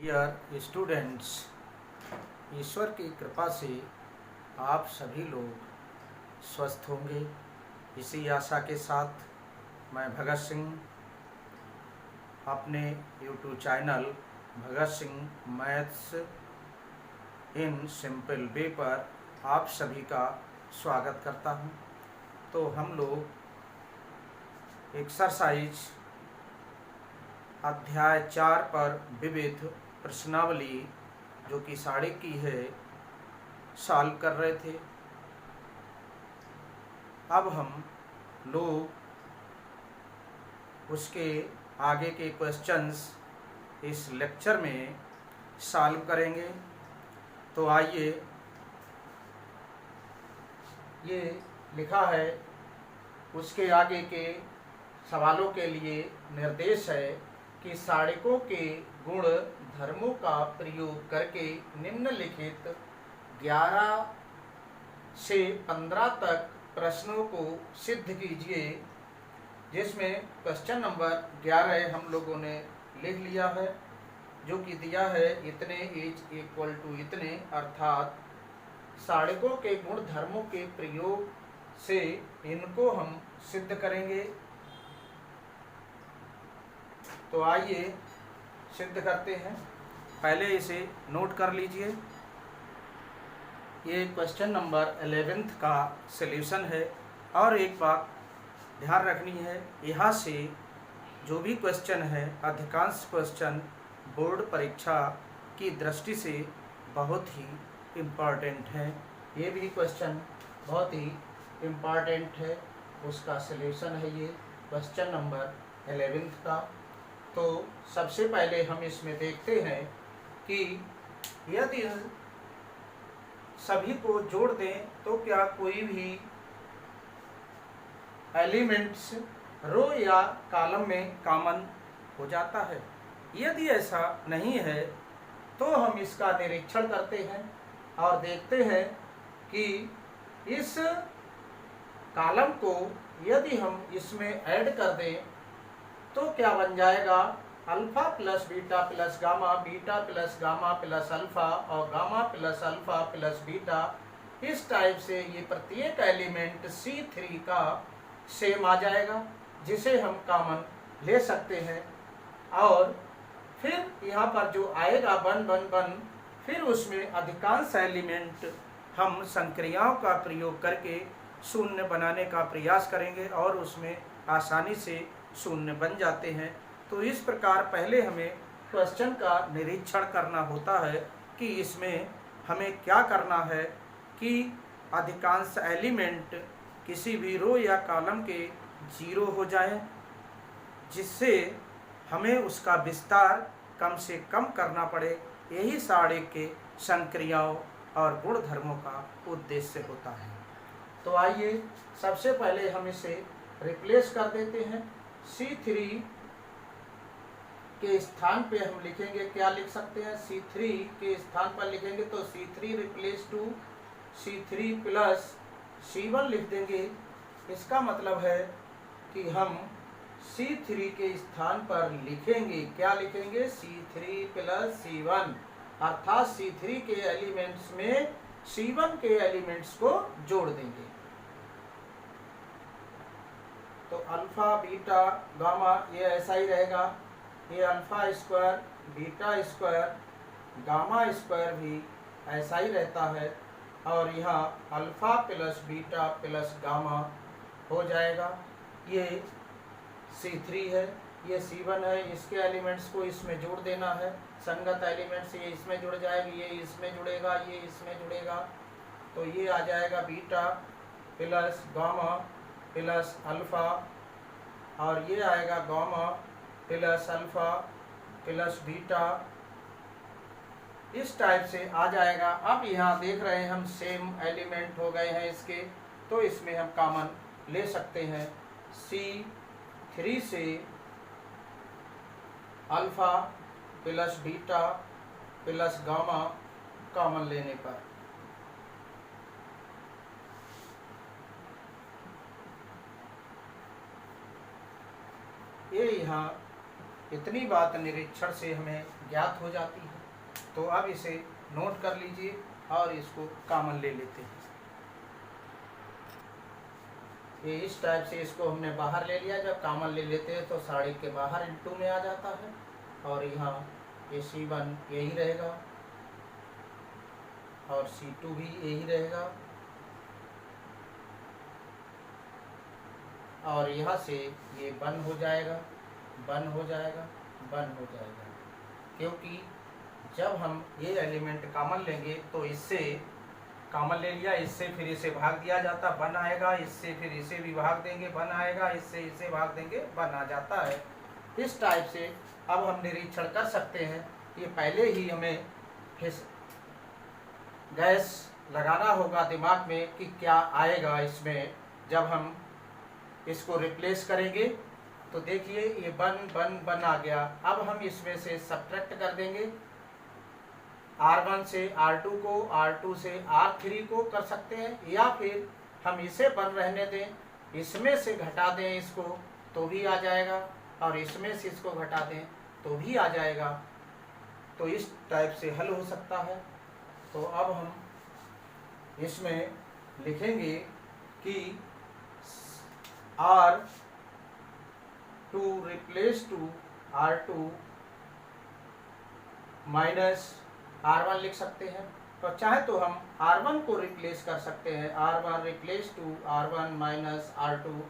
Dear students, ईश्वर की कृपा से आप सभी लोग स्वस्थ होंगे, इसी आशा के साथ मैं भगत सिंह अपने YouTube channel Bhagat Singh maths in simple way पर आप सभी का स्वागत करता हूं। तो हम लोग एक्सरसाइज अध्याय 4 पर विविध प्रश्नावली जो कि साढ़े की है सॉल्व कर रहे थे। अब हम लोग उसके आगे के क्वेश्चंस इस लेक्चर में सॉल्व करेंगे। तो आइए, ये लिखा है उसके आगे के सवालों के लिए निर्देश है कि सारणिकों के गुण धर्मों का प्रयोग करके निम्नलिखित 11 से 15 तक प्रश्नों को सिद्ध कीजिए, जिसमें क्वेश्चन नंबर 11 हम लोगों ने लिख लिया है, जो कि दिया है इतने इज इक्वल टू इतने, अर्थात सारणिकों के गुण धर्मों के प्रयोग से इनको हम सिद्ध करेंगे। तो आइए सिद्ध करते हैं। पहले इसे नोट कर लीजिए। ये क्वेश्चन नंबर 11 का सॉल्यूशन है। और एक बात ध्यान रखनी है, यहाँ से जो भी क्वेश्चन है, अधिकांश क्वेश्चन बोर्ड परीक्षा की दृष्टि से बहुत ही इम्पॉर्टेंट है। ये भी क्वेश्चन बहुत ही इम्पॉर्टेंट है, उसका सॉल्यूशन है ये क्वेश्चन नंबर 11 का। तो सबसे पहले हम इसमें देखते हैं कि यदि सभी को जोड़ दें तो क्या कोई भी एलिमेंट्स रो या कॉलम में कॉमन हो जाता है। यदि ऐसा नहीं है तो हम इसका निरीक्षण करते हैं और देखते हैं कि इस कॉलम को यदि हम इसमें ऐड कर दें तो क्या बन जाएगा, alpha plus beta plus gamma, beta plus gamma plus alpha और gamma plus alpha plus beta. इस टाइप से ये प्रत्येक एलिमेंट C3 का सेम आ जाएगा, जिसे हम कॉमन ले सकते हैं। और फिर यहाँ पर जो आएगा 1 1 1, फिर उसमें अधिकांश एलिमेंट हम संक्रियाओं का प्रयोग करके शून्य बनाने का प्रयास करेंगे और उसमें आसानी से शून्य बन जाते हैं। तो इस प्रकार पहले हमें क्वेश्चन का निरीक्षण करना होता है कि इसमें हमें क्या करना है कि अधिकांश एलिमेंट किसी भी रो या कॉलम के 0 हो जाए, जिससे हमें उसका विस्तार कम से कम करना पड़े। यही सारे के संक्रियाओं और गुणधर्मों का उद्देश्य होता है। तो आइए सबसे पहले हम इसे रिप्लेस कर देते हैं। C3 के स्थान पे हम लिखेंगे, क्या लिख सकते हैं, C3 के स्थान पर लिखेंगे तो C3 replace to C3 plus C1 लिख देंगे। इसका मतलब है कि हम C3 के स्थान पर लिखेंगे, क्या लिखेंगे, C3 प्लस C1, अर्थात C3 के एलिमेंट्स में C1 के एलिमेंट्स को जोड़ देंगे। तो अल्फा बीटा गामा ये ऐसा ही रहेगा, ये alpha square beta square gamma square भी ऐसा ही रहता है। और यहाँ alpha plus beta plus gamma हो जाएगा। ये C3 है, ये C1 है, इसके एलिमेंट्स को इसमें जोड़ देना है। संगत एलिमेंट्स ये इसमें जुड़ जाएगी, ये इसमें जुड़ेगा, ये इसमें जुड़ेगा। तो ये आ जाएगा beta plus gamma plus alpha, और ये आएगा gamma plus alpha plus beta. इस टाइप से आ जाएगा। अब यहाँ देख रहे हैं हम सेम एलिमेंट हो गए हैं इसके, तो इसमें हम कॉमन ले सकते हैं। C3 से alpha plus beta plus gamma common लेने पर ये यहाँ इतनी बात निरीक्षण से हमें ज्ञात हो जाती है। तो अब इसे नोट कर लीजिए और इसको कॉमन ले लेते हैं। ये इस टाइप से इसको हमने बाहर ले लिया। जब कॉमन ले लेते हैं तो साड़ी के बाहर इंटू में आ जाता है और यहाँ ये C1 यही रहेगा और C2 भी यही रहेगा और यहाँ से ये बन हो जाएगा, बन हो जाएगा, बन हो जाएगा, क्योंकि जब हम ये एलिमेंट कॉमन लेंगे तो इससे कॉमन ले लिया, इससे फिर इसे भाग दिया जाता, बन आएगा, इससे फिर इसे भी भाग देंगे, बन आएगा, इससे इसे भाग देंगे, बन आ जाता है। इस टाइप से अब हम निरीक्षण कर सकते हैं। ये पहले ही हमें गैस लगाना होगा दिमाग में कि क्या आएगा इसमें जब हम इसको रिप्लेस करेंगे। तो देखिए ये बन बन बन आ गया। अब हम इसमें से सब्ट्रैक्ट कर देंगे, R1 से R2 को, R2 से R3 को कर सकते हैं, या फिर हम इसे बन रहने दें, इसमें से घटा दें इसको तो भी आ जाएगा और इसमें से इसको घटा दें तो भी आ जाएगा। तो इस टाइप से हल हो सकता है। तो अब हम इसमें लिखेंगे कि R2 replace to R2 minus R1 लिख सकते हैं। तो चाहे तो हम R1 को रिप्लेस कर सकते हैं, R1 replace to R1 minus R2।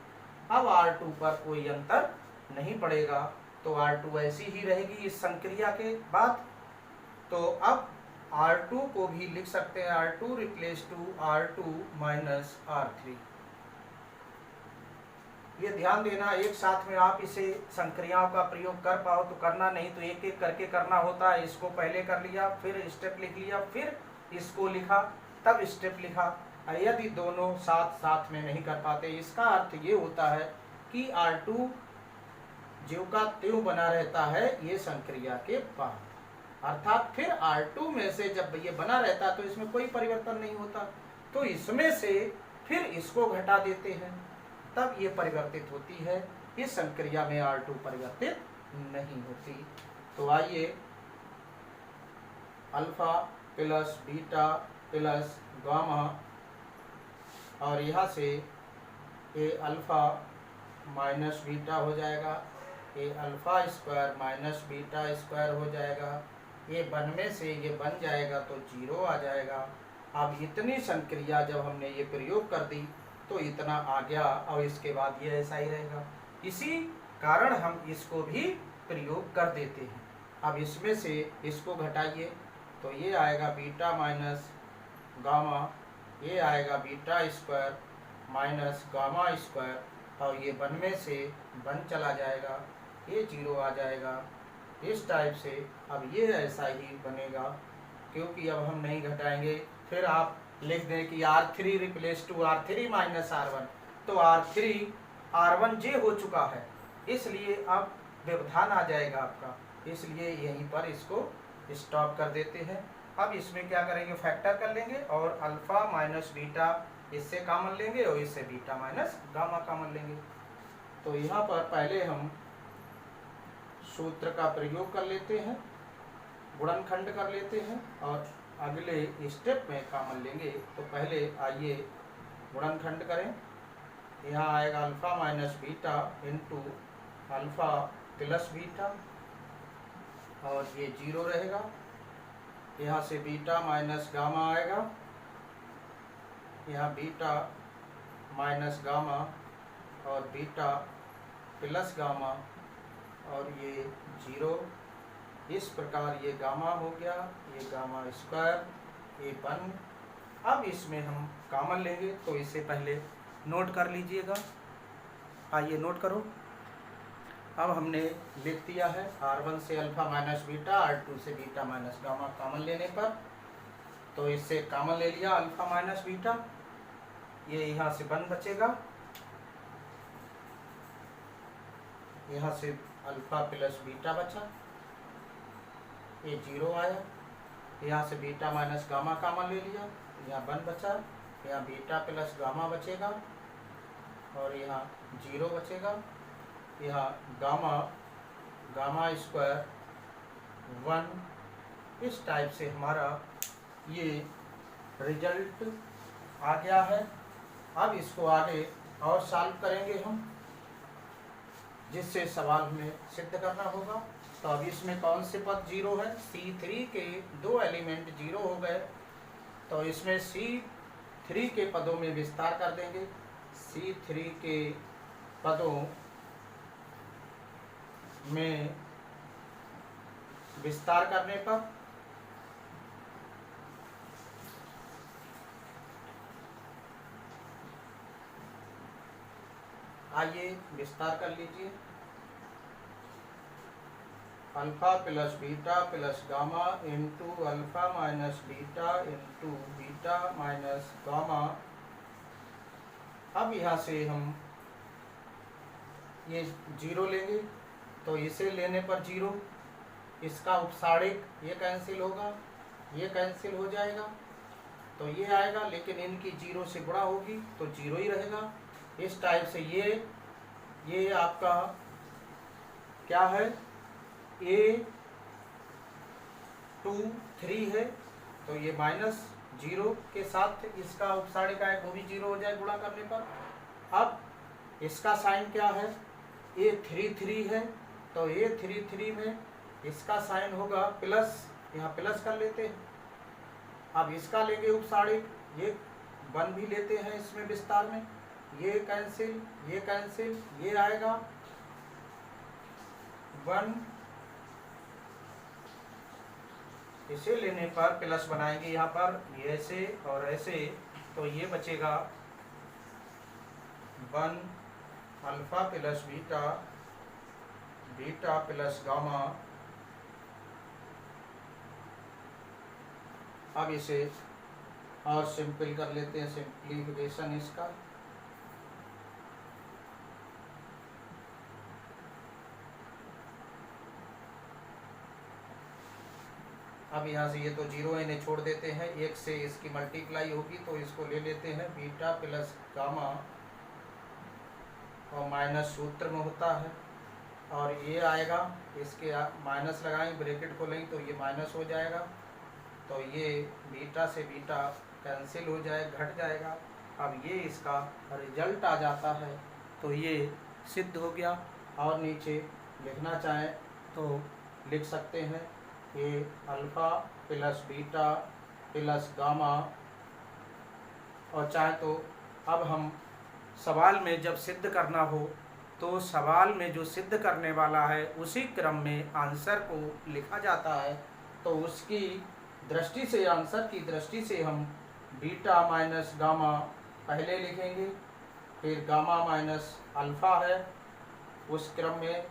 अब R2 पर कोई अंतर नहीं पड़ेगा तो R2 ऐसी ही रहेगी इस संक्रिया के बाद। तो अब R2 को भी लिख सकते हैं R2 replace to R2 minus R3। ये ध्यान देना, एक साथ में आप इसे संक्रियाओं का प्रयोग कर पाओ तो करना, नहीं तो एक एक करके करना होता है। इसको पहले कर लिया, फिर स्टेप लिख लिया, फिर इसको लिखा, तब स्टेप लिखा। यदि दोनों साथ साथ में नहीं कर पाते, इसका अर्थ ये होता है कि R2 ज्यों का त्यों बना रहता है ये संक्रिया के बाद, अर्थात फिर R2 में से जब ये बना रहता तो इसमें कोई परिवर्तन नहीं होता, तो इसमें से फिर इसको घटा देते हैं, तब ये परिवर्तित होती है। इस संक्रिया में R2 परिवर्तित नहीं होती। तो आइए alpha plus beta plus gamma और यहाँ से ये अल्फा माइनस बीटा हो जाएगा, ये alpha square minus beta square हो जाएगा, ये बन में से ये बन जाएगा तो 0 आ जाएगा। अब इतनी संक्रिया जब हमने ये प्रयोग कर दी तो इतना आ गया और इसके बाद ये ऐसा ही रहेगा। इसी कारण हम इसको भी प्रयोग कर देते हैं। अब इसमें से इसको घटाइए तो ये आएगा बीटा माइनस गामा, ये आएगा beta square minus gamma square और ये बन में से बन चला जाएगा, ये 0 आ जाएगा। इस टाइप से अब ये ऐसा ही बनेगा, क्योंकि अब हम नहीं घटाएंगे। फिर आप लिख दें कि R3 replace to R3 minus R1, तो R3 R1 जे हो चुका है, इसलिए अब व्यवधान आ जाएगा आपका, इसलिए यहीं पर इसको स्टॉप कर देते हैं। अब इसमें क्या करेंगे, फैक्टर कर लेंगे और अल्फा माइनस बीटा इससे कॉमन लेंगे और इससे बीटा माइनस गामा कॉमन लेंगे। तो यहाँ पर पहले हम सूत्र का प्रयोग कर लेते हैं, गुणनखंड कर लेते हैं और अगले स्टेप में कॉमन लेंगे। तो पहले आइए गुणनखंड करें। यहाँ आएगा alpha minus beta into alpha plus beta और ये 0 रहेगा। यहाँ से बीटा माइनस गामा आएगा, यहाँ बीटा माइनस गामा और बीटा प्लस गामा और ये 0। इस प्रकार ये गामा हो गया, ये गामा स्क्वायर, ये बन। अब इसमें हम कॉमन लेंगे तो इसे पहले नोट कर लीजिएगा। आइए नोट करो। अब हमने लिख दिया है R1 से अल्फा माइनस बीटा, R2 से बीटा माइनस गामा कॉमन लेने पर, तो इससे कॉमन ले लिया अल्फा माइनस बीटा, ये यहाँ से बन बचेगा, यहाँ से अल्फा प्लस बीटा बचा, ये 0 आया। यहाँ से बीटा माइनस गामा कॉमन ले लिया, यहाँ बन बचा, यहाँ बीटा प्लस गामा बचेगा और यहाँ 0 बचेगा। यहाँ गामा गामा स्क्वायर 1, इस टाइप से हमारा ये रिजल्ट आ गया है। अब इसको आगे और सॉल्व करेंगे हम, जिससे सवाल में सिद्ध करना होगा। तो अब इसमें कौन से पद जीरो है? C3 के 2 एलिमेंट जीरो हो गए, तो इसमें C3 के पदों में विस्तार कर देंगे। C3 के पदों में विस्तार करने पर आइए विस्तार कर लीजिए। Alpha plus beta plus gamma into alpha minus beta into beta minus gamma. अब यहाँ से हम ये जीरो लेंगे, तो इसे लेने पर जीरो, इसका उपसारिक ये कैंसिल होगा, ये कैंसिल हो जाएगा, तो ये आएगा, लेकिन इनकी जीरो से गुणा होगी तो जीरो ही रहेगा। इस टाइप से ये आपका क्या है? A23 है, तो ये माइनस जीरो के साथ इसका उपसारिक आए, वो भी जीरो हो जाए गुणा करने पर। अब इसका साइन क्या है? A33 है, तो A33 में इसका साइन होगा प्लस, यहाँ प्लस कर लेते हैं। अब इसका लेंगे उपसारिक, ये 1 भी लेते हैं इसमें विस्तार में, ये कैंसिल, ये कैंसिल, ये आएगा 1, इसे लेने पर प्लस बनाएंगे यहाँ पर, ये ऐसे और ऐसे, तो ये बचेगा 1 alpha plus beta beta plus gamma. अब इसे और सिंपल कर लेते हैं, सिंप्लीफिकेशन इसका। अब यहाँ से ये तो जीरो है, इन्हें छोड़ देते हैं, एक से इसकी मल्टीप्लाई होगी तो इसको ले लेते हैं बीटा प्लस गामा, और माइनस सूत्र में होता है, और ये आएगा, इसके माइनस लगाएंगे, ब्रैकेट खोलेंगे तो ये माइनस हो जाएगा, तो ये बीटा से बीटा कैंसिल हो जाए, घट जाएगा। अब ये इसका रिजल्ट आ जाता है, तो ये सिद्ध हो गया। और नीचे लिखना चाहें तो लिख सकते हैं, ये alpha plus beta plus gamma, और चाहे तो अब हम सवाल में जब सिद्ध करना हो तो सवाल में जो सिद्ध करने वाला है उसी क्रम में आंसर को लिखा जाता है। तो उसकी दृष्टि से, आंसर की दृष्टि से हम बीटा माइनस गामा पहले लिखेंगे, फिर गामा माइनस अल्फ़ा है उस क्रम में,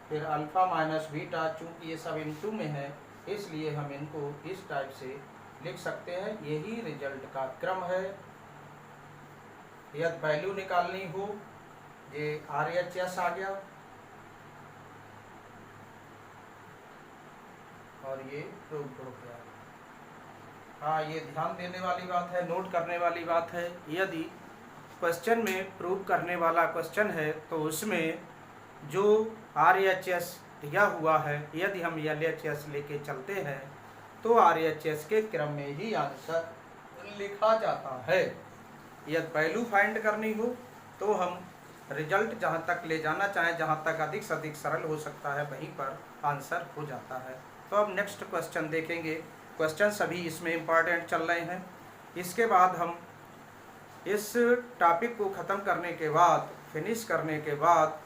फिर अल्फ़ा माइनस बीटा, चूँकि ये सब इनटू में है इसलिए हम इनको इस टाइप से लिख सकते हैं। यही रिजल्ट का क्रम है। यदि वैल्यू निकालनी हो, ये RHS आ गया और ये प्रूव्ड हो गया। हाँ, ये ध्यान देने वाली बात है, नोट करने वाली बात है। यदि क्वेश्चन में प्रूव करने वाला क्वेश्चन है तो उसमें जो RHS दिया हुआ है, यदि हम LHS लेके चलते हैं तो RHS के क्रम में ही आंसर लिखा जाता है। यदि वैल्यू फाइंड करनी हो तो हम रिजल्ट जहाँ तक ले जाना चाहें, जहाँ तक अधिक से अधिक सरल हो सकता है, वहीं पर आंसर हो जाता है। तो अब नेक्स्ट क्वेश्चन देखेंगे। क्वेश्चन सभी इसमें इम्पॉर्टेंट चल रहे हैं। इसके बाद हम इस टॉपिक को ख़त्म करने के बाद, फिनिश करने के बाद,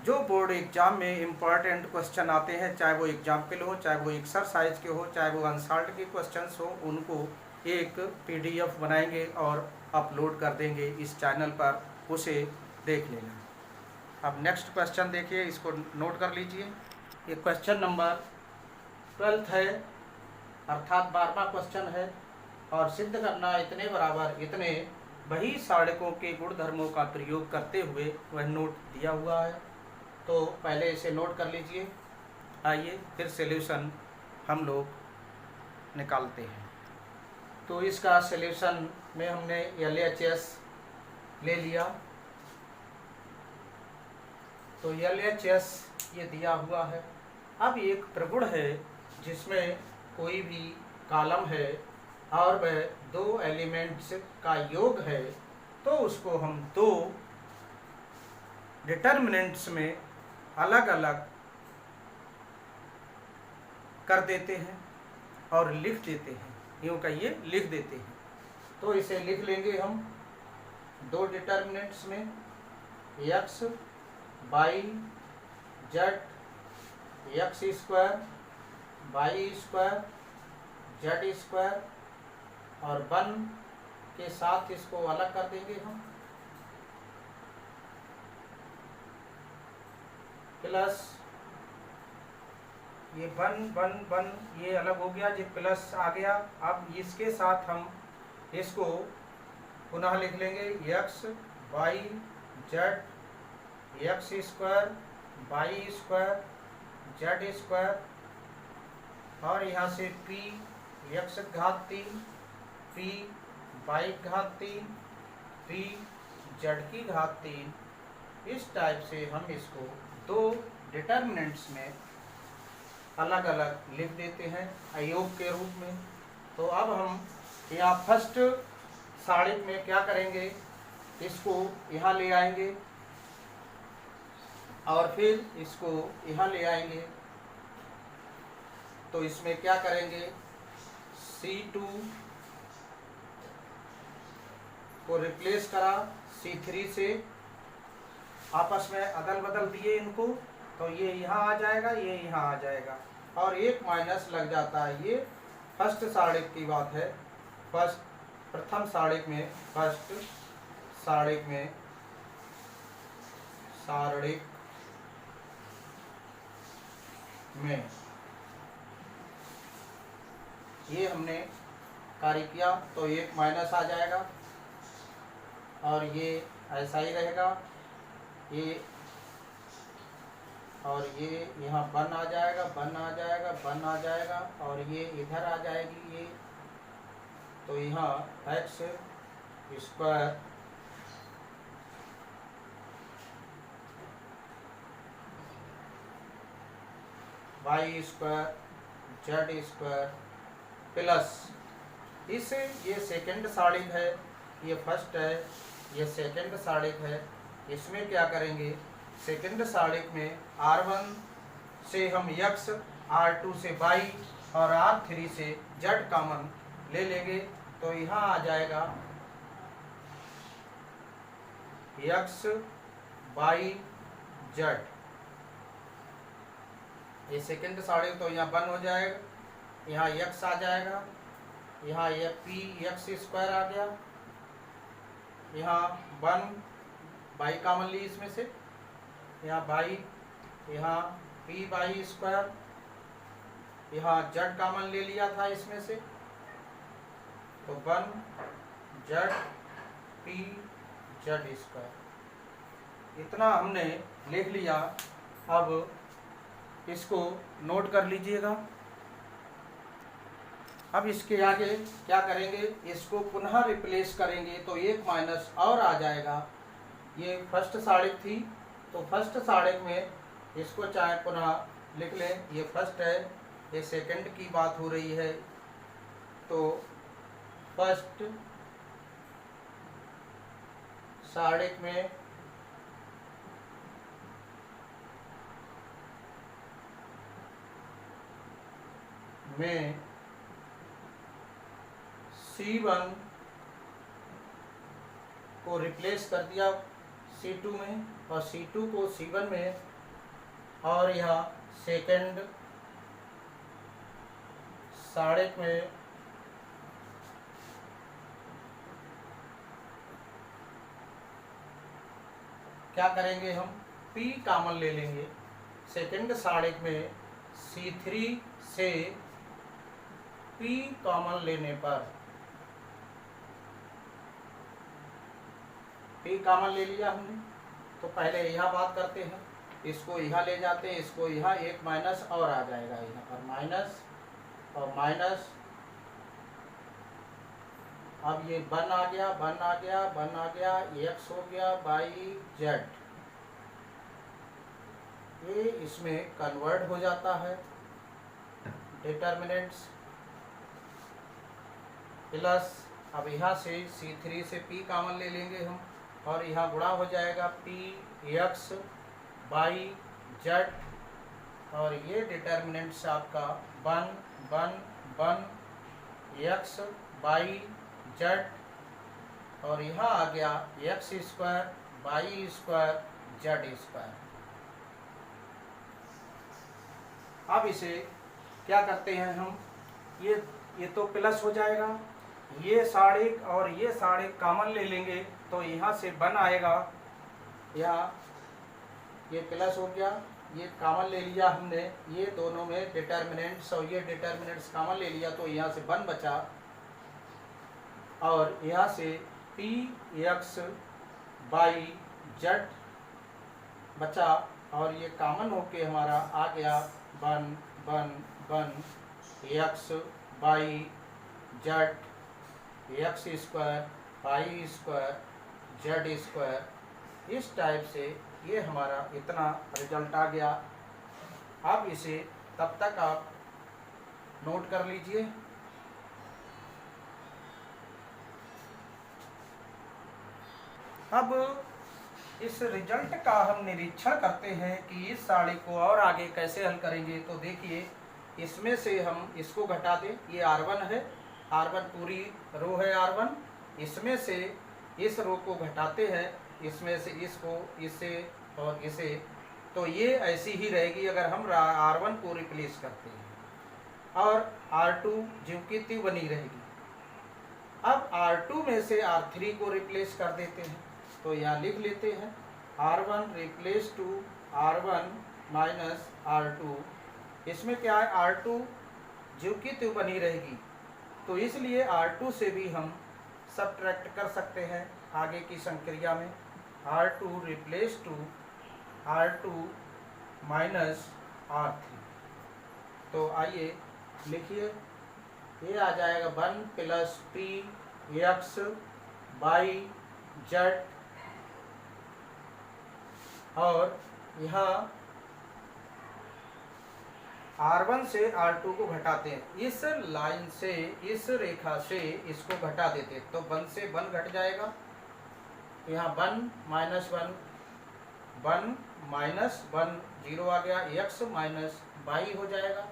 जो बोर्ड एग्जाम में इम्पॉर्टेंट क्वेश्चन आते हैं, चाहे वो एग्जाम्पल हो, चाहे वो एक्सरसाइज के हो, चाहे वो अनसॉल्व्ड के क्वेश्चंस हो, उनको एक PDF बनाएंगे और अपलोड कर देंगे इस चैनल पर, उसे देख लेना। अब नेक्स्ट क्वेश्चन देखिए, इसको नोट कर लीजिए। ये क्वेश्चन नंबर 12 है, अर्थात 12वां क्वेश्चन है। और सिद्ध करना इतने बराबर इतने वही सारणिकों के गुणधर्मों का प्रयोग करते हुए वह नोट दिया हुआ है। तो पहले इसे नोट कर लीजिए। आइए फिर सॉल्यूशन हम लोग निकालते हैं। तो इसका सॉल्यूशन में हमने LHS ले लिया। तो LHS ये दिया हुआ है। अब एक त्रिगुण है जिसमें कोई भी कॉलम है और वह दो एलिमेंट्स का योग है, तो उसको हम दो डिटर्मिनेंट्स में अलग अलग कर देते हैं और लिख देते हैं, यूँ कहिए लिख देते हैं। तो इसे लिख लेंगे हम दो डिटर्मिनेंट्स में, x by z x square y square z square, और 1 के साथ इसको अलग कर देंगे हम, प्लस ये 1 ये अलग हो गया, ये प्लस आ गया। अब इसके साथ हम इसको पुनः लिख लेंगे, x y z x square y square z square, और यहाँ से पी एक्स घात 3 पी वाई घात 3 पी जेड की घात 3। इस टाइप से हम इसको दो डिटर्मिनेंट्स में अलग अलग लिख देते हैं अयोग के रूप में। तो अब हम यहाँ फर्स्ट साड़िक में क्या करेंगे, इसको यहाँ ले आएंगे और फिर इसको यहाँ ले आएंगे। तो इसमें क्या करेंगे, C2 को रिप्लेस करा C3 से, आपस में अदल बदल दिए इनको, तो ये यहाँ आ जाएगा, ये यहाँ आ जाएगा, और एक माइनस लग जाता है। ये फर्स्ट साड़िक की बात है। प्रथम साड़िक में ये हमने कार्य किया, तो एक माइनस आ जाएगा और ये ऐसा ही रहेगा, ये और ये यहाँ 1 आ जाएगा 1 आ जाएगा 1 आ जाएगा, और ये इधर आ जाएगी ये, तो यहाँ x square y square z square plus इसे, ये सेकंड साड़िक है, ये फर्स्ट है, ये सेकंड साड़िक है। इसमें क्या करेंगे, सेकंड साड़िक में R1 से हम x, R2 से y और R3 से z कॉमन ले लेंगे, तो यहाँ आ जाएगा x y z। ये सेकंड साड़िक, तो यहाँ 1 हो जाएगा, यहाँ x आ जाएगा, यहाँ ये p x स्क्वायर आ गया, यहाँ 1 y कॉमन ली इसमें से, यहाँ बाई, यहाँ पी बाई स्क्वायर, यहाँ जेड कॉमन ले लिया था इसमें से, तो 1 जेड पी जेड स्क्वायर, इतना हमने लिख लिया। अब इसको नोट कर लीजिएगा। अब इसके आगे क्या करेंगे, इसको पुनः रिप्लेस करेंगे, तो एक माइनस और आ जाएगा। ये फर्स्ट साड़िक थी, तो फर्स्ट साड़िक में इसको चाहे पुनः लिख लें, ये फर्स्ट है, ये सेकंड की बात हो रही है, तो फर्स्ट साड़िक में C1 को रिप्लेस कर दिया C2 में, और C2 को C1 में, और यहाँ सेकंड साड़िक में क्या करेंगे, हम P कॉमन ले लेंगे। सेकंड साड़िक में C3 से P कॉमन लेने पर, P कॉमन ले लिया हमने, तो पहले यहाँ बात करते हैं, इसको यहाँ ले जाते हैं, इसको यहाँ एक माइनस और आ जाएगा, यहाँ पर माइनस और माइनस, अब ये 1 आ गया 1 आ गया 1 आ गया, x हो गया बाई जेड, ये इसमें कन्वर्ट हो जाता है, डिटर्मिनेंट्स प्लस, अब यहाँ से C3 से P कॉमन ले लेंगे हम, और यहाँ गुणा हो जाएगा Px बाई जेड, और ये डिटर्मिनेंट्स आपका 1 x बाई जेड, और यहाँ आ गया x square by square z square. अब इसे क्या करते हैं हम, ये तो प्लस हो जाएगा, ये साढ़े और ये साढ़े कॉमन ले लेंगे तो यहाँ से 1 आएगा, यहाँ ये प्लस हो गया, ये कॉमन ले लिया हमने, ये दोनों में डिटर्मिनेंट्स और ये डिटर्मिनेंट्स कॉमन ले लिया तो यहाँ से 1 बचा, और यहाँ से Px बाई जेड बचा, और ये कॉमन होके हमारा आ गया 1 x by z, x square by square z square. इस टाइप से ये हमारा इतना रिजल्ट आ गया। अब इसे तब तक आप नोट कर लीजिए। अब इस रिजल्ट का हम निरीक्षण करते हैं कि इस साड़ी को और आगे कैसे हल करेंगे। तो देखिए, इसमें से हम इसको घटा दें, ये R1 है, R1 पूरी रो है R1, इसमें से इस रो को घटाते हैं, इसमें से इसको, इसे और इसे, तो ये ऐसी ही रहेगी अगर हम R1 को रिप्लेस करते हैं, और R2 ज्यों की त्यों बनी रहेगी। अब R2 में से R3 को रिप्लेस कर देते हैं, तो यहाँ लिख लेते हैं R1 replace to R1 minus R2। इसमें क्या है, R2 ज्यों की त्यों बनी रहेगी, तो इसलिए R2 से भी हम सबट्रैक्ट कर सकते हैं आगे की संक्रिया में। R2 replace to R2 minus R3। तो आइए लिखिए, ये आ जाएगा 1 प्लस Px बाई जेड, और यहाँ R1 से R2 को घटाते हैं, इस लाइन से, इस रेखा से इसको घटा देते हैं, तो 1 से 1 घट जाएगा, यहाँ 1 माइनस 1 जीरो आ गया, x माइनस बाई हो जाएगा,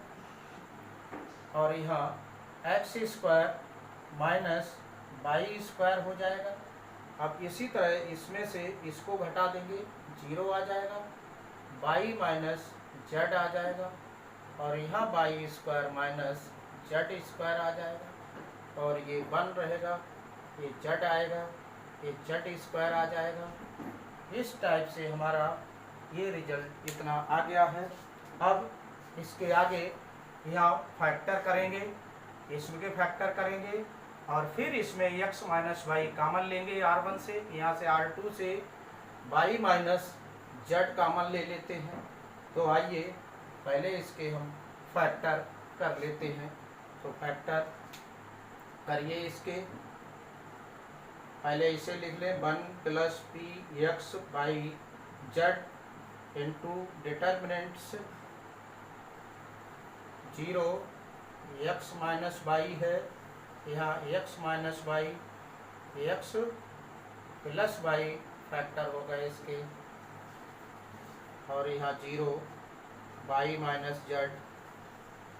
और यहाँ x square minus by square हो जाएगा। अब इसी तरह इसमें से इसको घटा देंगे, 0 आ जाएगा, बाई माइनस जेड आ जाएगा, और यहाँ y square minus z square आ जाएगा, और ये 1 रहेगा, ये जेड आएगा, ये जेड स्क्वायर आ जाएगा। इस टाइप से हमारा ये रिजल्ट इतना आ गया है। अब इसके आगे यहाँ फैक्टर करेंगे, इसमें के फैक्टर करेंगे, और फिर इसमें x माइनस वाई कॉमन लेंगे R1 से, यहाँ से R2 से y माइनस जेड कॉमन ले लेते हैं। तो आइए पहले इसके हम फैक्टर कर लेते हैं। तो फैक्टर करिए इसके, पहले इसे लिख लें 1 plus Px by z into determinants 0, x minus y है, यहाँ x minus y, x plus y factor होगा इसके, और यहाँ 0 वाई माइनस जेड,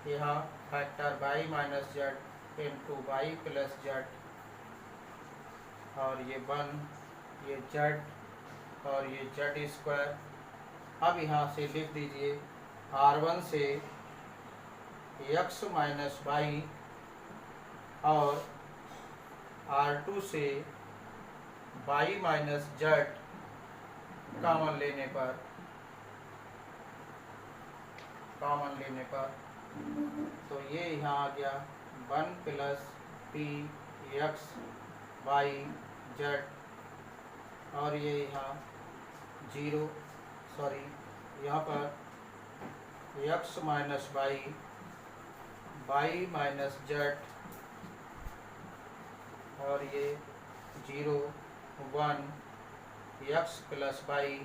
यहाँ factor y minus z into y plus z, और ये 1, ये जेड, और ये जेड स्क्वायर। अब यहाँ से लिख दीजिए R1 से x माइनस वाई, और R2 से y माइनस जेड कॉमन लेने पर तो ये यहाँ आ गया 1 प्लस Px बाई जेड, और ये यहाँ 0, सॉरी यहाँ पर x minus y minus z, और ये 0 1 x plus y,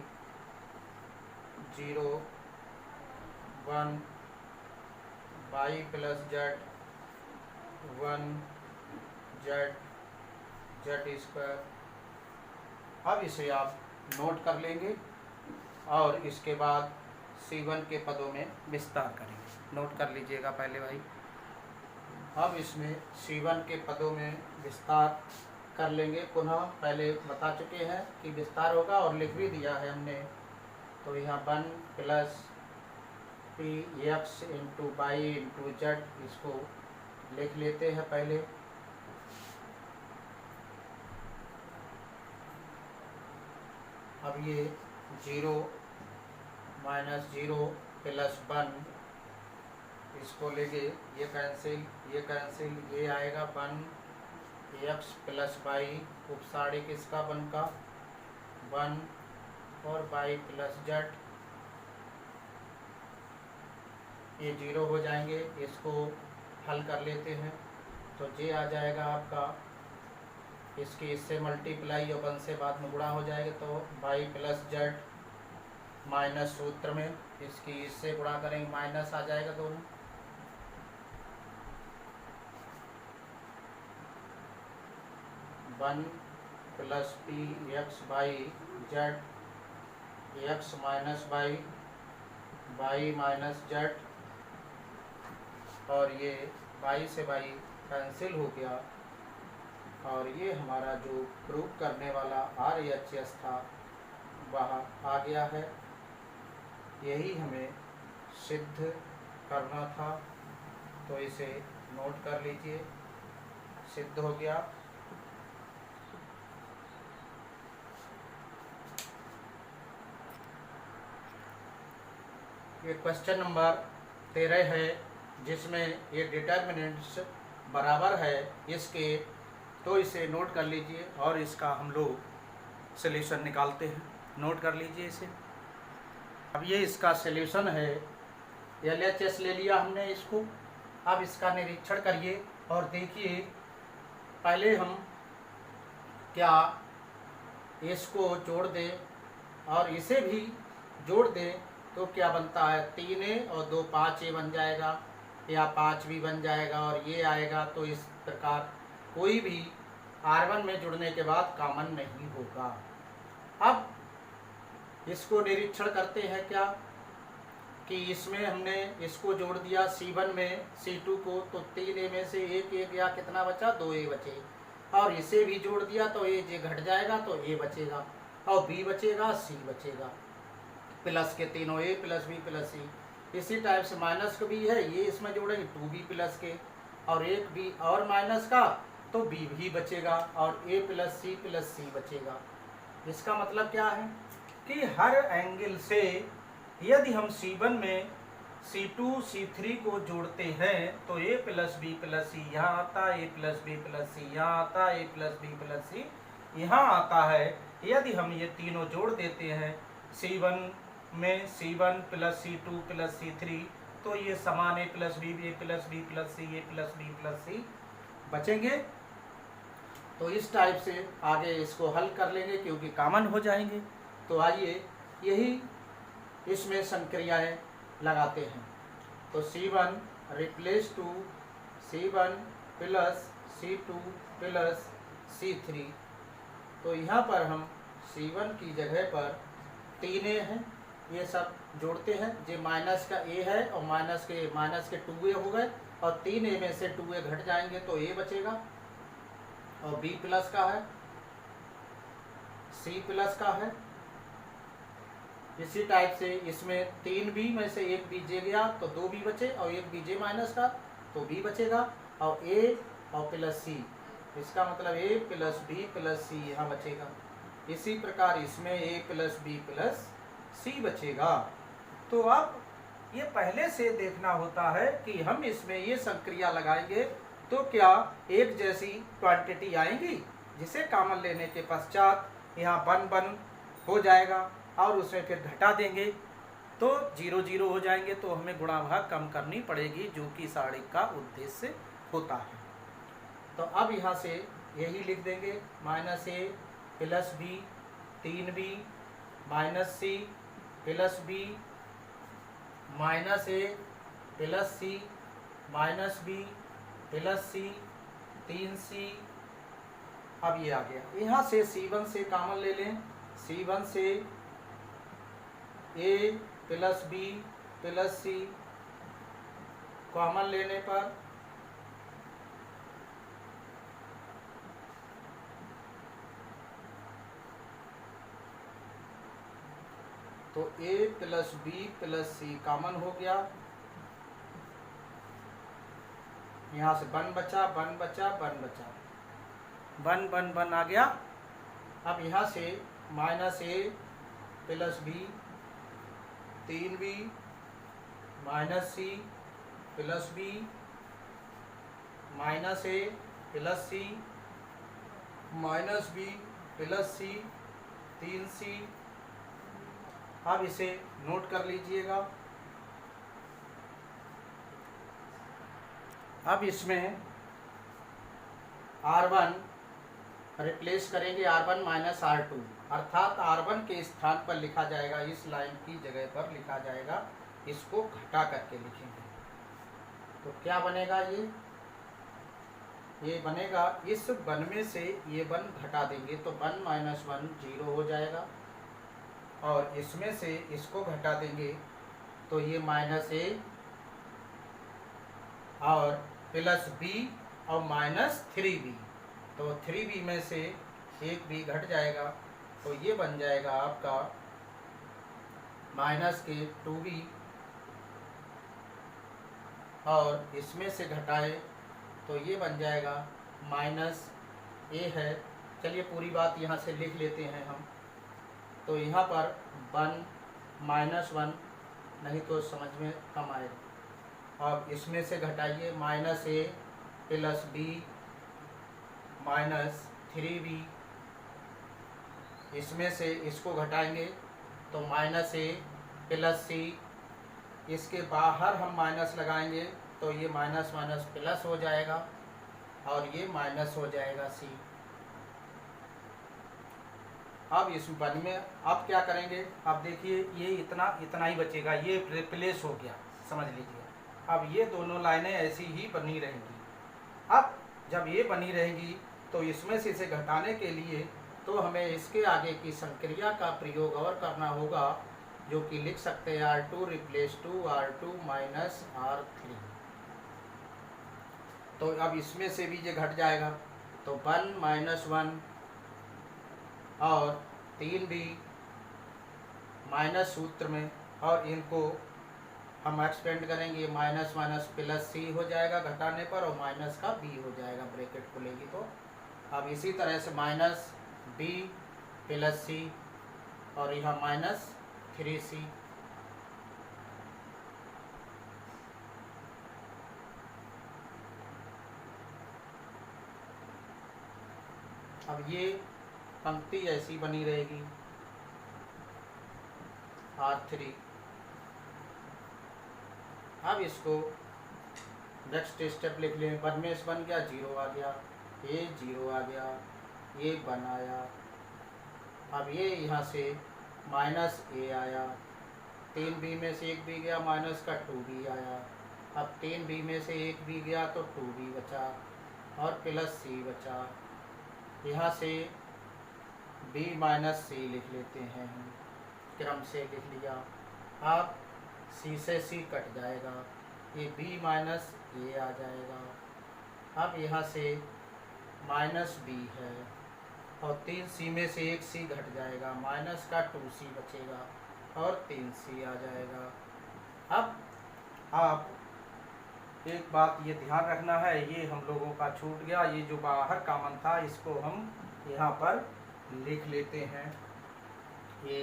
0 1 y plus z 1 z z square. अब इसे आप नोट कर लेंगे और इसके बाद C1 के पदों में विस्तार करेंगे। नोट कर लीजिएगा पहले भाई। अब इसमें C1 के पदों में विस्तार कर लेंगे। पुनः पहले बता चुके हैं कि विस्तार होगा और लिख भी दिया है हमने। तो यहाँ 1 plus p x into y into z, इसको लिख लेते हैं पहले। अब ये 0 माइनस 0 प्लस 1, इसको लेके ये कैंसिल, ये आएगा 1 एक्स प्लस वाई उपसाड़ी किसका 1 का 1 और वाई प्लस जेड, ये 0 हो जाएंगे। इसको हल कर लेते हैं तो जे आ जाएगा आपका, इसकी इससे मल्टीप्लाई और 1 से बाद में गुणा हो जाएगा तो वाई प्लस जेड माइनस सूत्र में इसकी इससे गुणा करेंगे माइनस आ जाएगा दोनों। One plus p x y z x minus y y minus z, और ये वाई से वाई कैंसिल हो गया और ये हमारा जो प्रूव करने वाला RHS था वह आ गया है। यही हमें सिद्ध करना था तो इसे नोट कर लीजिए, सिद्ध हो गया। ये क्वेश्चन नंबर 13 है जिसमें ये डिटर्मिनेंट्स बराबर है इसके, तो इसे नोट कर लीजिए और इसका हम लोग सॉल्यूशन निकालते हैं। नोट कर लीजिए इसे। अब ये इसका सॉल्यूशन है, LHS ले लिया हमने इसको। अब इसका निरीक्षण करिए और देखिए पहले हम क्या इसको जोड़ दें और इसे भी जोड़ दें तो क्या बनता है 3A और 2 5A बन जाएगा या 5 भी बन जाएगा और ये आएगा। तो इस प्रकार कोई भी R1 में जुड़ने के बाद कॉमन नहीं होगा। अब इसको निरीक्षण करते हैं क्या कि इसमें हमने इसको जोड़ दिया C1 में C2 को, तो 3A में से 1 गया, कितना बचा 2A बचे, और इसे भी जोड़ दिया तो ये घट जाएगा तो A बचेगा और B बचेगा C बचेगा, प्लस के तीनों A plus B plus C। इसी टाइप से माइनस का भी है, ये इसमें जोड़ेंगे 2B प्लस के और 1B और माइनस का तो B भी बचेगा और A प्लस C बचेगा। इसका मतलब क्या है कि हर एंगल से यदि हम C1 में C2 C3 को जोड़ते हैं तो A plus B plus C यहाँ आता है, A plus B plus C यहाँ आता है, A plus B plus C यहाँ आता है। यदि हम ये तीनों जोड़ देते हैं C1 में C1 plus C2 plus C3 तो ये समान A plus B plus B plus C A plus B plus C बचेंगे। तो इस टाइप से आगे इसको हल कर लेंगे क्योंकि कॉमन हो जाएंगे। तो आइए यही इसमें संक्रियाएं लगाते हैं। तो C1 replace to C1 plus C2 plus C3, तो यहाँ पर हम C1 की जगह पर 3A है, ये सब जोड़ते हैं। जो माइनस का A है और माइनस के 2A हो गए और 3A में से 2A घट जाएंगे तो A बचेगा और B प्लस का है, C प्लस का है। इसी टाइप से इसमें 3B में से 1B जे गया तो 2B बचे और 1B जे माइनस का तो B बचेगा और A और प्लस C, इसका मतलब A plus B plus C यहाँ बचेगा। इसी प्रकार इसमें A plus B plus C बचेगा। तो अब ये पहले से देखना होता है कि हम इसमें ये संक्रिया लगाएंगे तो क्या एक जैसी क्वांटिटी आएंगी, जिसे कॉमन लेने के पश्चात यहाँ 1 हो जाएगा और उसमें फिर घटा देंगे तो 0 0 हो जाएंगे। तो हमें गुणा भाग कम करनी पड़ेगी जो कि साड़ी का उद्देश्य होता है। तो अब यहाँ से यही लिख देंगे -A plus B 3B minus C plus B -a plus c minus b plus c 3c। अब ये आ गया, यहाँ से C1 से कॉमन ले लें, C1 से a plus b plus c common लेने पर तो a plus b plus c common हो गया, यहाँ से 1 बचा 1 बचा 1 बचा 1 1 1 आ गया। अब यहाँ से -a plus b 3b -c plus b -a plus c -b plus c 3c। अब इसे नोट कर लीजिएगा। अब इसमें R1 रिप्लेस करेंगे R1 माइनस R2, अर्थात R1 के स्थान पर लिखा जाएगा, इस लाइन की जगह पर लिखा जाएगा, इसको घटा करके लिखेंगे। तो क्या बनेगा, ये बनेगा, इस 1 में से ये 1 घटा देंगे तो 1 माइनस 1 0 हो जाएगा, और इसमें से इसको घटा देंगे तो ये -a और प्लस b और -3b, तो 3b में से एक b घट जाएगा तो ये बन जाएगा आपका -2b, और इसमें से घटाए तो ये बन जाएगा -a है। चलिए पूरी बात यहाँ से लिख लेते हैं हम। तो यहाँ पर 1 -1 नहीं तो समझ में कम आएगा। अब इसमें से घटाइए -a प्लस b -3b, इसमें से इसको घटाएंगे तो -a प्लस c, इसके बाहर हम माइनस लगाएंगे तो ये माइनस माइनस प्लस हो जाएगा और ये माइनस हो जाएगा c। अब इस 1 में अब क्या करेंगे, अब देखिए ये इतना ही बचेगा, ये रिप्लेस हो गया, समझ लीजिए। अब ये दोनों लाइनें ऐसी ही बनी रहेंगी। अब जब ये बनी रहेंगी तो इसमें से इसे घटाने के लिए तो हमें इसके आगे की संक्रिया का प्रयोग और करना होगा, जो कि लिख सकते हैं R2 replace 2 R2 minus R3। तो अब इसमें से भी ये घट जाएगा तो 1 माइनस 1 और 3b माइनस सूत्र में, और इनको हम एक्सपेंड करेंगे, माइनस माइनस प्लस c हो जाएगा घटाने पर, और माइनस का b हो जाएगा, ब्रैकेट खुलेगी तो। अब इसी तरह से -b प्लस c और यहाँ -3c। अब ये पंक्ति ऐसी बनी रहेगी R3। अब इसको नेक्स्ट स्टेप लिख लें, 1 में से बन गया 0 आ गया, ये 0 आ गया, ये 1 आया। अब ये यहाँ से -a आया, 3b में से 1b गया, माइनस का 2b आया। अब 3b में से 1b गया तो 2b बचा और प्लस c बचा। यहाँ से b माइनस c लिख लेते हैं, क्रम से लिख लिया। अब c से c कट जाएगा, ये b माइनस a आ जाएगा। अब यहाँ से -b है और 3c में से 1c घट जाएगा, माइनस का 2c बचेगा और 3c आ जाएगा। अब आप एक बात ये ध्यान रखना है, ये हम लोगों का छूट गया, ये जो बाहर कॉमन था इसको हम यहाँ पर लिख लेते हैं। ये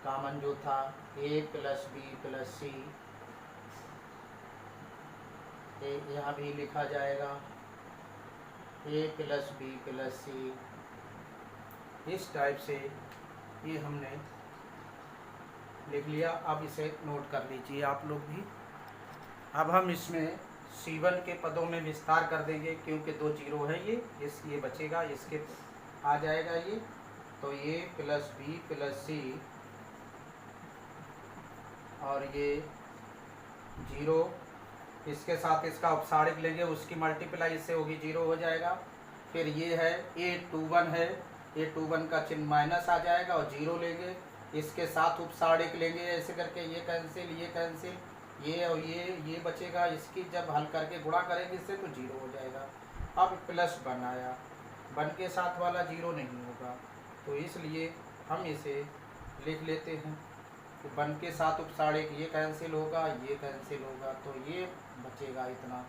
कॉमन जो था a plus b plus c, ये यहाँ भी लिखा जाएगा a plus b plus c। इस टाइप से ये हमने लिख लिया। अब इसे नोट कर लीजिए आप लोग भी। अब हम इसमें C1 के पदों में विस्तार कर देंगे, क्योंकि 2 0 है, ये बचेगा, इसके आ जाएगा ये। तो ये प्लस b प्लस c और ये 0, इसके साथ इसका अपसारिक लेंगे, उसकी मल्टीप्लाई इससे होगी 0 हो जाएगा। फिर ये है A21 है, A21 का चिन्ह माइनस आ जाएगा और 0 लेंगे, इसके साथ उपसारिक लेंगे, ऐसे करके ये कैंसिल, ये और ये बचेगा। इसकी जब हल करके गुणा करेंगे इससे तो 0 हो जाएगा। अब प्लस 1 आया, 1 के साथ वाला 0 नहीं होगा, तो इसलिए हम इसे लिख लेते हैं कि 1 के साथ उपसारिक ये कैंसिल होगा, ये कैंसिल होगा, तो ये बचेगा इतना।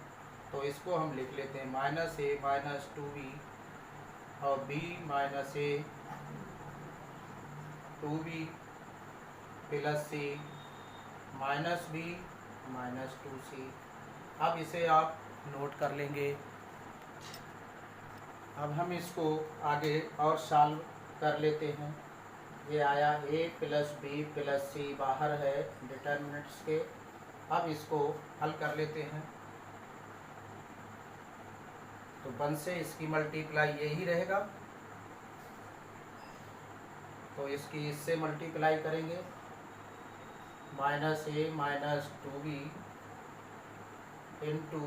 तो इसको हम लिख लेते हैं -a माइनस 2b और b minus a 2b plus c minus b minus 2c। अब इसे आप नोट कर लेंगे। अब हम इसको आगे और सॉल्व कर लेते हैं। ये आया a प्लस बी प्लस सी बाहर है डिटर्मिनेंट्स के। अब इसको हल कर लेते हैं। तो 1 से इसकी मल्टीप्लाई यही रहेगा, तो इसकी इससे मल्टीप्लाई करेंगे, -a minus 2b into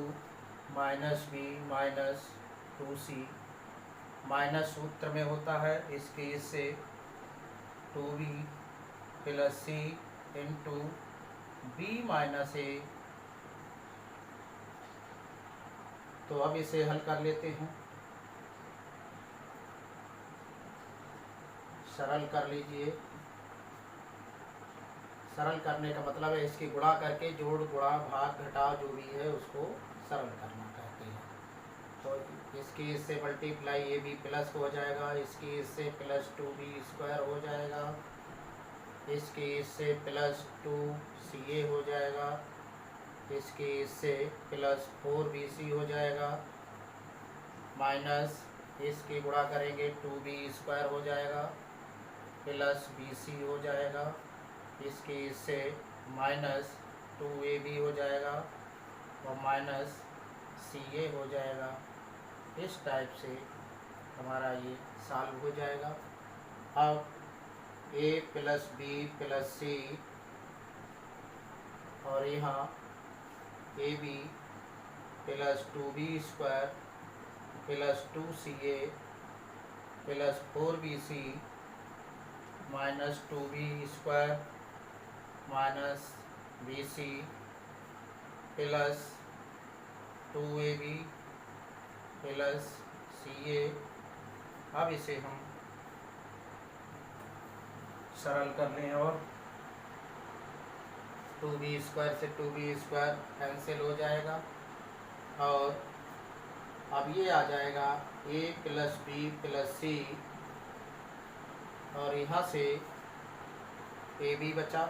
-b minus 2c। Minus सूत्र में होता है, इसके इससे 2b plus c into b minus a। तो अब इसे हल कर लेते हैं, सरल कर लीजिए। सरल करने का मतलब है इसकी गुणा करके जोड़ गुणा भाग घटाव जो भी है उसको सरल करना कहते हैं। तो इसकी इससे मल्टीप्लाई ये भी प्लस हो जाएगा, इसकी इससे प्लस 2b² हो जाएगा, इसकी इससे प्लस 2ca हो जाएगा, इसकी इससे प्लस 4bc हो जाएगा, माइनस इसकी गुणा करेंगे 2b² हो जाएगा, प्लस bc हो जाएगा, इसकी इससे माइनस 2ab हो जाएगा और माइनस ca हो जाएगा। इस टाइप से हमारा ये सॉल्व हो जाएगा। अब a प्लस बी प्लस सी और यहाँ ab plus 2b² plus 2ca plus 4bc minus 2b² minus bc plus 2ab plus ca। अब इसे हम सरल कर लें और 2b² से 2b² कैंसिल हो जाएगा और अब ये आ जाएगा a प्लस बी प्लस सी और यहाँ से ab बचा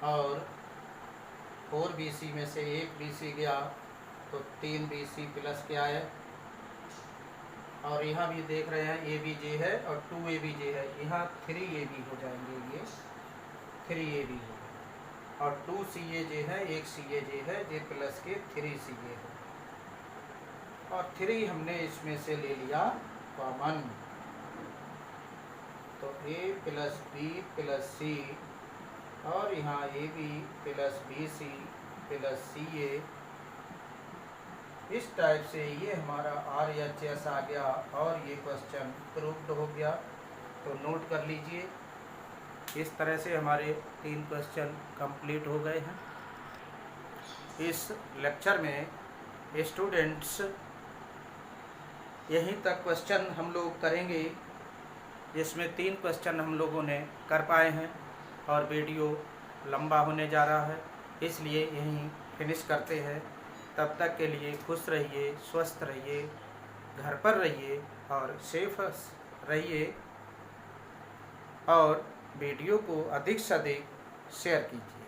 और 4bc में से 1bc गया तो 3bc प्लस क्या है, और यहाँ भी देख रहे हैं abj है और 2abj है, यहाँ 3ab हो जाएंगे, ये 3ab हो और 2caj है, 1caj है, ये प्लस के 3ca है और 3 हमने इसमें से ले लिया कॉमन। तो a प्लस बी प्लस सी और यहाँ ab plus bc plus ca। इस टाइप से ये हमारा RHS आ गया और ये क्वेश्चन प्रूव्ड हो गया। तो नोट कर लीजिए, इस तरह से हमारे 3 क्वेश्चन कंप्लीट हो गए हैं। इस लेक्चर में स्टूडेंट्स यहीं तक क्वेश्चन हम लोग करेंगे, जिसमें 3 क्वेश्चन हम लोगों ने कर पाए हैं और वीडियो लंबा होने जा रहा है, इसलिए यहीं फिनिश करते हैं। तब तक के लिए खुश रहिए, स्वस्थ रहिए, घर पर रहिए और सेफ रहिए और वीडियो को अधिक से अधिक शेयर कीजिए।